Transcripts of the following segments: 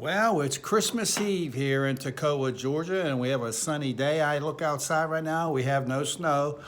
Well, it's Christmas Eve here in Toccoa, Georgia, and we have a sunny day. I look outside right now, we have no snow.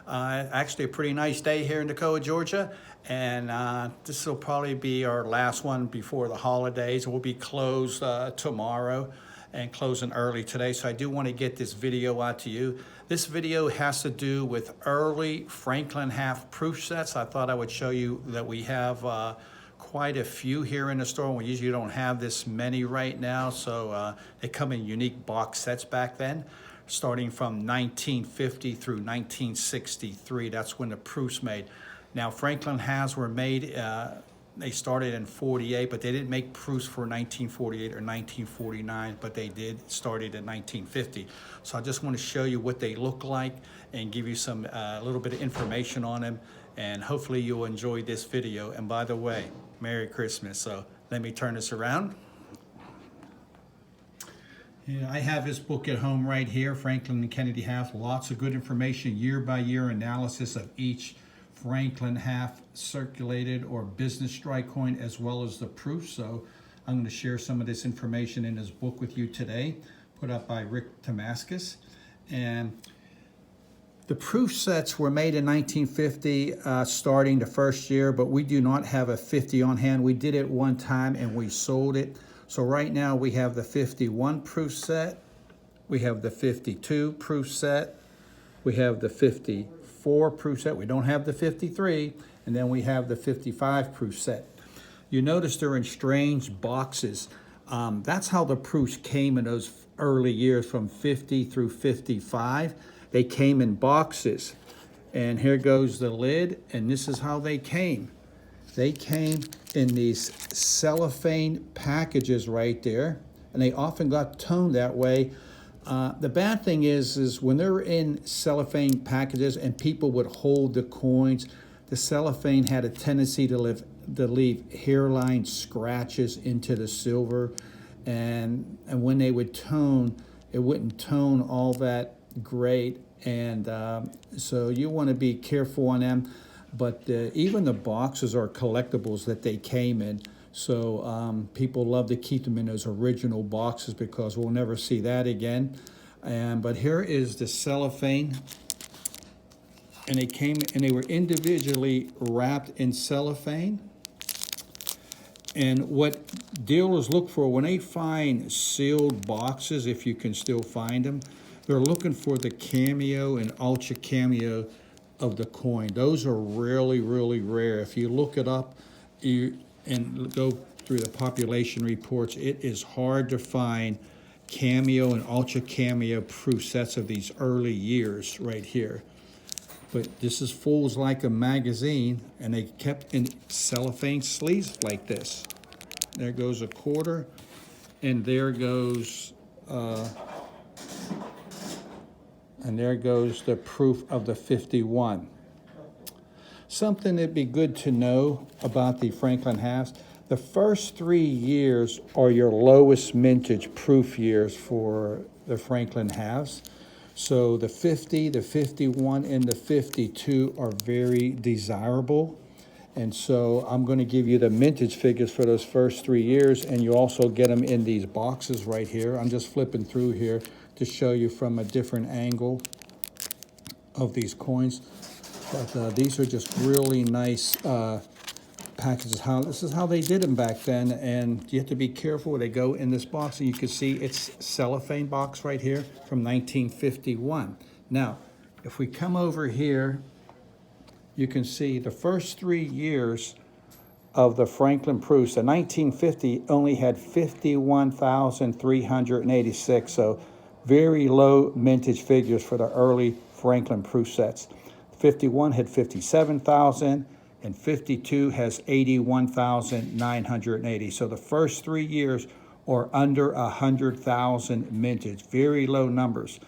Actually, a pretty nice day here in Toccoa, Georgia, and this will probably be our last one before the holidays. We'll be closed tomorrow and closing early today, so I do want to get this video out to you. This video has to do with early Franklin half proof sets. I thought I would show you that we have quite a few here in the store. We usually don't have this many right now, so they come in unique box sets back then, starting from 1950 through 1963. That's when the proofs made. Now, Franklin halves were made, they started in 48, but they didn't make proofs for 1948 or 1949, but they did started in 1950. So I just want to show you what they look like and give you some a little bit of information on them, and hopefully you'll enjoy this video. And by the way, Merry Christmas. So let me turn this around. Yeah, I have this book at home right here, Franklin and Kennedy half. Lots of good information, year by year analysis of each Franklin half circulated or business strike coin, as well as the proof. So I'm going to share some of this information in this book with you today, put up by Rick Damascus. And the proof sets were made in 1950, starting the first year, but we do not have a 50 on hand. We did it one time and we sold it. So right now we have the 51 proof set, we have the 52 proof set, we have the 54 proof set, we don't have the 53, and then we have the 55 proof set. You notice they're in strange boxes. That's how the proofs came in those early years from 50 through 55. They came in boxes, and here goes the lid, and this is how they came. They came in these cellophane packages right there, and they often got toned that way. The bad thing is when they're in cellophane packages and people would hold the coins, the cellophane had a tendency to leave hairline scratches into the silver, and when they would tone, it wouldn't tone all that great, and so you want to be careful on them. But even the boxes are collectibles that they came in, so people love to keep them in those original boxes because we'll never see that again. But here is the cellophane, and they came and they were individually wrapped in cellophane. And what dealers look for when they find sealed boxes, if you can still find them, they're looking for the cameo and ultra cameo of the coin. Those are really, really rare. If you look it up and go through the population reports, it is hard to find cameo and ultra cameo proof sets of these early years right here. But this is Fools Like a magazine, and they kept in cellophane sleeves like this. There goes a quarter, and there goes the proof of the 51. Something that'd be good to know about the Franklin halves, the first 3 years are your lowest mintage proof years for the Franklin halves. So the 50, the 51, and the 52 are very desirable. And so I'm going to give you the mintage figures for those first 3 years, and you also get them in these boxes right here. I'm just flipping through here to show you from a different angle of these coins. But these are just really nice packages. This is how they did them back then, and you have to be careful. They go in this box, and you can see it's cellophane box right here from 1951. Now, if we come over here, you can see the first 3 years of the Franklin proofs. The 1950 only had 51,386, so very low mintage figures for the early Franklin proof sets. 51 had 57,000, and 52 has 81,980. So the first 3 years are under 100,000 mintage, very low numbers.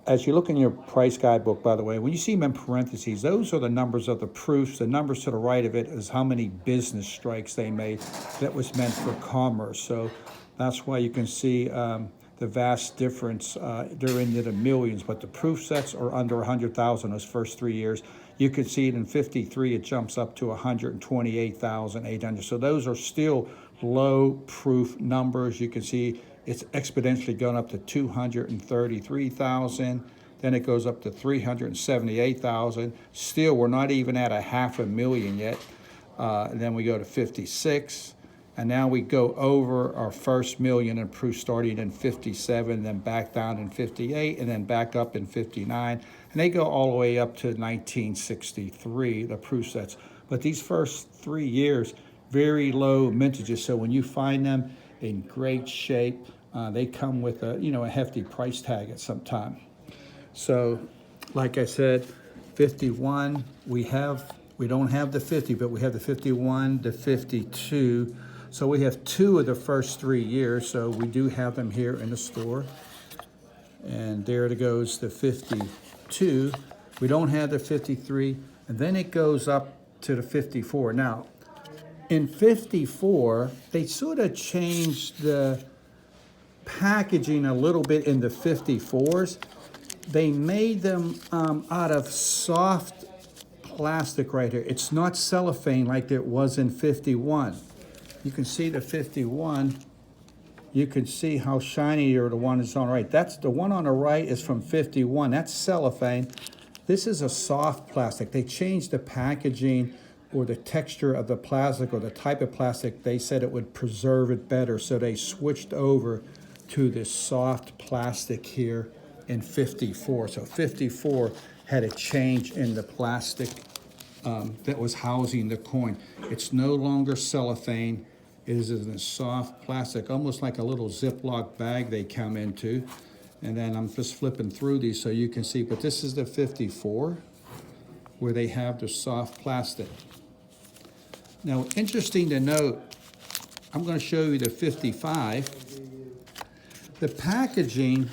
As you look in your price guide book, by the way, when you see them in parentheses, those are the numbers of the proofs. The numbers to the right of it is how many business strikes they made that was meant for commerce. So that's why you can see the vast difference. They're into the millions, but the proof sets are under 100,000 those first 3 years. You can see it in 53, it jumps up to 128,800. So those are still low proof numbers. You can see it's exponentially gone up to 233,000. Then it goes up to 378,000. Still, we're not even at a 500,000 yet. Then we go to 56. And now we go over our first million in proof starting in 57, then back down in 58, and then back up in 59. And they go all the way up to 1963, the proof sets. But these first 3 years, very low mintages. So when you find them in great shape, they come with a hefty price tag at some time. So, like I said, 51, we don't have the 50, but we have the 51, the 52. So we have 2 of the first 3 years. So we do have them here in the store. And there it goes, the 52. We don't have the 53. And then it goes up to the 54. Now, in 54, they sort of changed the packaging a little bit in the 54s. They made them out of soft plastic right here. It's not cellophane like it was in 51. You can see the 51. You can see how shiny the one is on the right. That's the one on the right is from 51. That's cellophane. This is a soft plastic. They changed the packaging or the texture of the plastic or the type of plastic. They said it would preserve it better, so they switched over to this soft plastic here in 54. So 54 had a change in the plastic that was housing the coin. It's no longer cellophane. It is in a soft plastic, almost like a little Ziploc bag they come into. And then I'm just flipping through these so you can see, but this is the 54 where they have the soft plastic. Now, interesting to note, I'm going to show you the 55. The packaging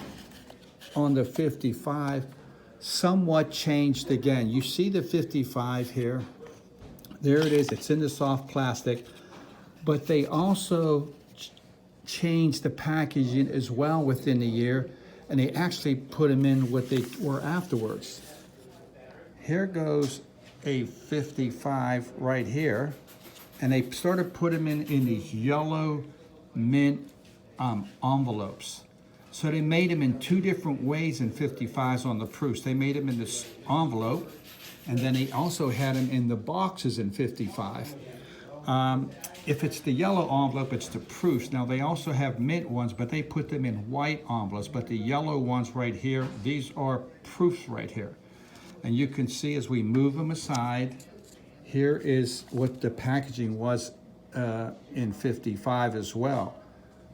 on the 55 somewhat changed again. You see the 55 here. There it is. It's in the soft plastic. But they also changed the packaging as well within the year, and they actually put them in what they were afterwards. Here goes a 55 right here, and they sort of put them in these yellow mint envelopes. So they made them in 2 different ways in 55s on the proofs. They made them in this envelope, and then they also had them in the boxes in 55. If it's the yellow envelope, it's the proofs. Now, they also have mint ones, but they put them in white envelopes. But the yellow ones right here, these are proofs right here. And you can see as we move them aside, here is what the packaging was in 55 as well.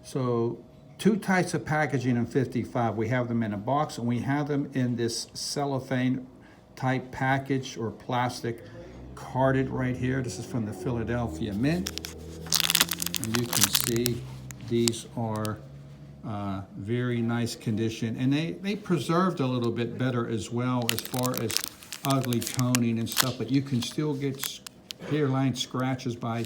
So 2 types of packaging in 55. We have them in a box, and we have them in this cellophane type package or plastic carded right here. This is from the Philadelphia Mint. And you can see these are very nice condition. And they preserved a little bit better as well as far as ugly toning and stuff. But you can still get hairline scratches by,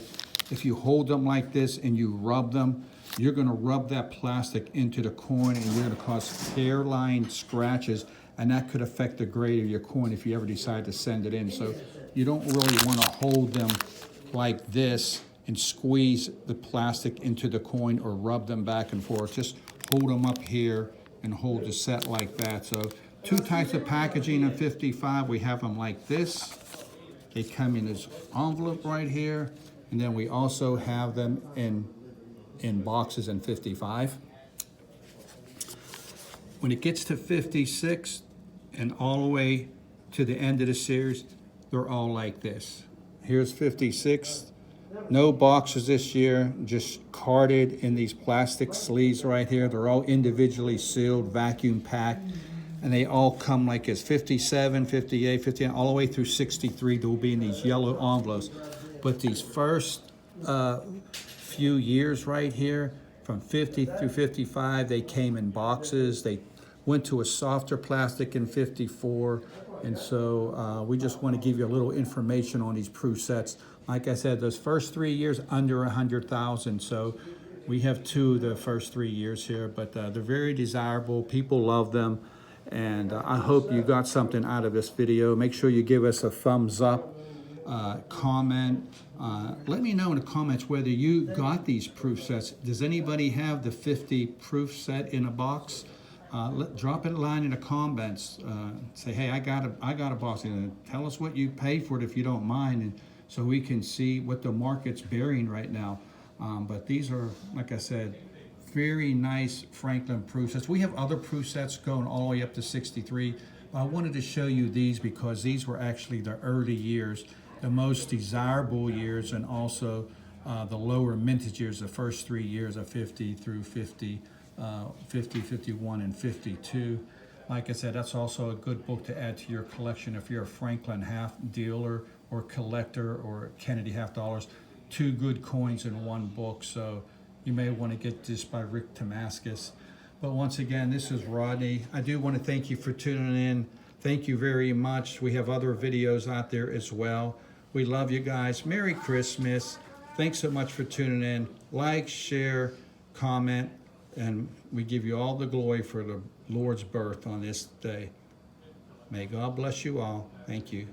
if you hold them like this and you rub them, you're going to rub that plastic into the coin and you're going to cause hairline scratches. And that could affect the grade of your coin if you ever decide to send it in. So you don't really want to hold them like this and squeeze the plastic into the coin or rub them back and forth. Just hold them up here and hold the set like that. So 2 types of packaging in 55. We have them like this. They come in this envelope right here. And then we also have them in boxes in 55. When it gets to 56 and all the way to the end of the series, they're all like this. Here's 56. No boxes this year, just carded in these plastic sleeves right here. They're all individually sealed, vacuum packed, and they all come like this. 57, 58, 59, all the way through 63. They'll be in these yellow envelopes. But these first few years right here, from 50 through 55, they came in boxes. They went to a softer plastic in 54. And so we just want to give you a little information on these proof sets. Like I said, those first 3 years, under 100,000. So we have 2 of the first 3 years here, but they're very desirable. People love them. And I hope you got something out of this video. Make sure you give us a thumbs up. comment. Let me know in the comments whether you got these proof sets. Does anybody have the 50 proof set in a box? Drop it a line in the comments. Say, hey, I got a box. And tell us what you paid for it if you don't mind, and so we can see what the market's bearing right now. But these are, like I said, very nice Franklin proof sets. We have other proof sets going all the way up to 63. I wanted to show you these because these were actually the early years, the most desirable years, and also the lower mintage years, the first 3 years of 50 through 50, 50, 51, and 52. Like I said, that's also a good book to add to your collection if you're a Franklin half dealer or collector or Kennedy half dollars. 2 good coins in one book, so you may want to get this by Rick Damascus. But once again, this is Rodney. I do want to thank you for tuning in. Thank you very much. We have other videos out there as well. We love you guys. Merry Christmas. Thanks so much for tuning in. Like, share, comment, and we give you all the glory for the Lord's birth on this day. May God bless you all. Thank you.